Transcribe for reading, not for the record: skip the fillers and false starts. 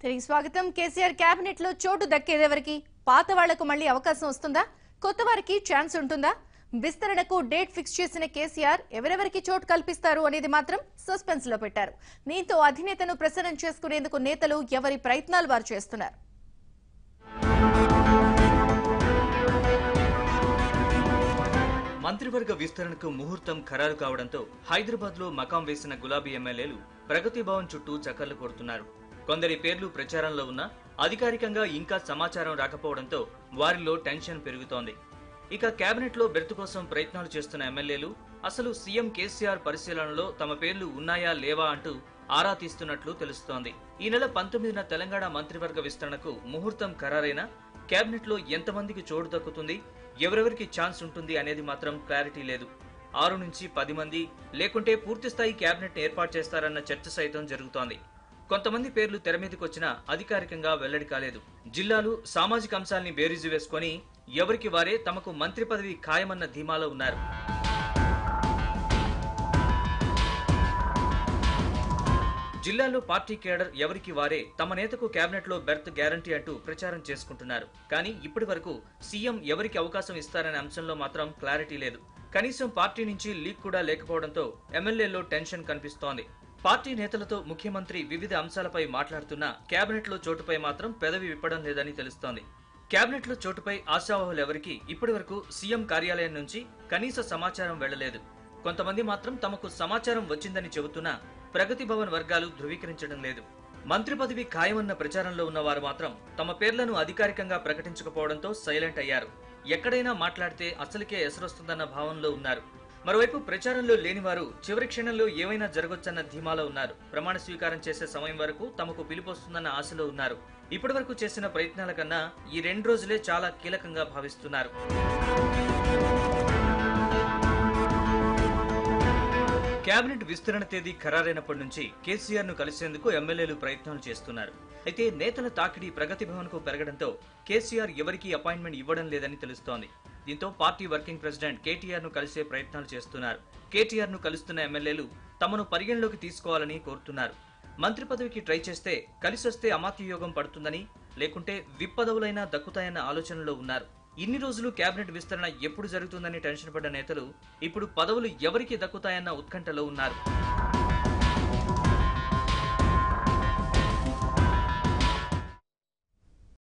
తిరిగి స్వాగతం. కేసీఆర్ కేబినెట్ లో చోటు దక్కేదెవరికి? పాత వాళ్లకు మళ్లీ అవకాశం వస్తుందా? కొత్త వారికి ఛాన్స్ ఉంటుందా? విస్తరణకు డేట్ ఫిక్స్ చేసిన కేసీఆర్ ఎవరెవరికి చోటు కల్పిస్తారు అనేది మాత్రం సస్పెన్స్ లో పెట్టారు. దీంతో అధినేతను ప్రసన్నం చేసుకునేందుకు నేతలు ఎవరి ప్రయత్నాలు వారు చేస్తున్నారు. మంత్రివర్గ విస్తరణకు ముహూర్తం ఖరారు కావడంతో హైదరాబాద్ లో మకాం వేసిన గులాబీ ఎమ్మెల్యేలు ప్రగతి భవన్ చుట్టూ చక్కర్లు కొడుతున్నారు. కొందరి పేర్లు ప్రచారంలో ఉన్నా అధికారికంగా ఇంకా సమాచారం రాకపోవడంతో వారిలో టెన్షన్ పెరుగుతోంది. ఇక కేబినెట్ లో బెర్త్ కోసం ప్రయత్నాలు చేస్తున్న ఎమ్మెల్యేలు అసలు సీఎం కేసీఆర్ పరిశీలనలో తమ పేర్లు ఉన్నాయా లేవా అంటూ ఆరా తీస్తున్నట్లు తెలుస్తోంది. ఈ నెల 19న తెలంగాణ మంత్రివర్గ విస్తరణకు ముహూర్తం ఖరారైనా కేబినెట్ లో ఎంతమందికి చోటు దక్కుతుంది, ఎవరెవరికి ఛాన్స్ ఉంటుంది అనేది మాత్రం క్లారిటీ లేదు. 6 నుంచి 10 మంది లేకుంటే పూర్తిస్థాయి కేబినెట్ ఏర్పాటు చేస్తారన్న చర్చ సైతం జరుగుతోంది. కొంతమంది పేర్లు తెర మీదకొచ్చినా అధికారికంగా వెల్లడి కాలేదు. జిల్లాలు, సామాజిక అంశాల్ని బేరీజు వేసుకుని ఎవరికి వారే తమకు మంత్రి పదవి ఖాయమన్న ధీమాలో ఉన్నారు. జిల్లాలో పార్టీ కేడర్ ఎవరికి వారే తమ నేతకు కేబినెట్ లో బెర్త్ గ్యారంటీ అంటూ ప్రచారం చేసుకుంటున్నారు. కానీ ఇప్పటి వరకు సీఎం ఎవరికి అవకాశం ఇస్తారనే అంశంలో మాత్రం క్లారిటీ లేదు. కనీసం పార్టీ నుంచి లీక్ కూడా లేకపోవడంతో ఎమ్మెల్యేల్లో టెన్షన్ కనిపిస్తోంది. పార్టీ నేతలతో ముఖ్యమంత్రి వివిధ అంశాలపై మాట్లాడుతున్నా కేబినెట్ లో చోటుపై మాత్రం పెదవి విప్పడం లేదని తెలుస్తోంది. కేబినెట్ లో చోటుపై ఆశావహులు ఎవరికి ఇప్పటి వరకు సీఎం కార్యాలయం నుంచి కనీస సమాచారం వెళ్లలేదు. కొంతమంది మాత్రం తమకు సమాచారం వచ్చిందని చెబుతున్నా ప్రగతి భవన్ వర్గాలు ధృవీకరించడం లేదు. మంత్రి పదవి ఖాయమన్న ప్రచారంలో ఉన్న వారు మాత్రం తమ పేర్లను అధికారికంగా ప్రకటించకపోవడంతో సైలెంట్ అయ్యారు. ఎక్కడైనా మాట్లాడితే అసలుకే ఎసరొస్తుందన్న భావనలో ఉన్నారు. మరోవైపు ప్రచారంలో లేని వారు చివరి క్షణంలో ఏమైనా జరగొచ్చన్న ధీమాలో ఉన్నారు. ప్రమాణ స్వీకారం చేసే సమయం వరకు తమకు పిలుపొస్తుందన్న ఆశలో ఉన్నారు. ఇప్పటి వరకు చేసిన ప్రయత్నాల కన్నా ఈ 2 రోజులే చాలా కీలకంగా భావిస్తున్నారు. కేబినెట్ విస్తరణ తేదీ ఖరారైనప్పటి నుంచి కేసీఆర్ ను కలిసేందుకు ఎమ్మెల్యేలు ప్రయత్నాలు చేస్తున్నారు. అయితే నేతల తాకిడి ప్రగతి భవన్ కు పెరగడంతో కేసీఆర్ ఎవరికీ అపాయింట్మెంట్ ఇవ్వడం లేదని తెలుస్తోంది. దీంతో పార్టీ వర్కింగ్ ప్రెసిడెంట్ కేటీఆర్ ను కలిసే ప్రయత్నాలు చేస్తున్నారు. కేటీఆర్ ను కలుస్తున్న ఎమ్మెల్యేలు తమను పరిగణలోకి తీసుకోవాలని కోరుతున్నారు. మంత్రి పదవికి ట్రై చేస్తే కలిసొస్తే అమాత్యయోగం పడుతుందని, లేకుంటే విప్ పదవులైనా దక్కుతాయన్న ఆలోచనలో ఉన్నారు. ఇన్ని రోజులు కేబినెట్ విస్తరణ ఎప్పుడు జరుగుతుందని టెన్షన్ పడ్డ నేతలు ఇప్పుడు పదవులు ఎవరికి దక్కుతాయన్న ఉత్కంఠలో ఉన్నారు.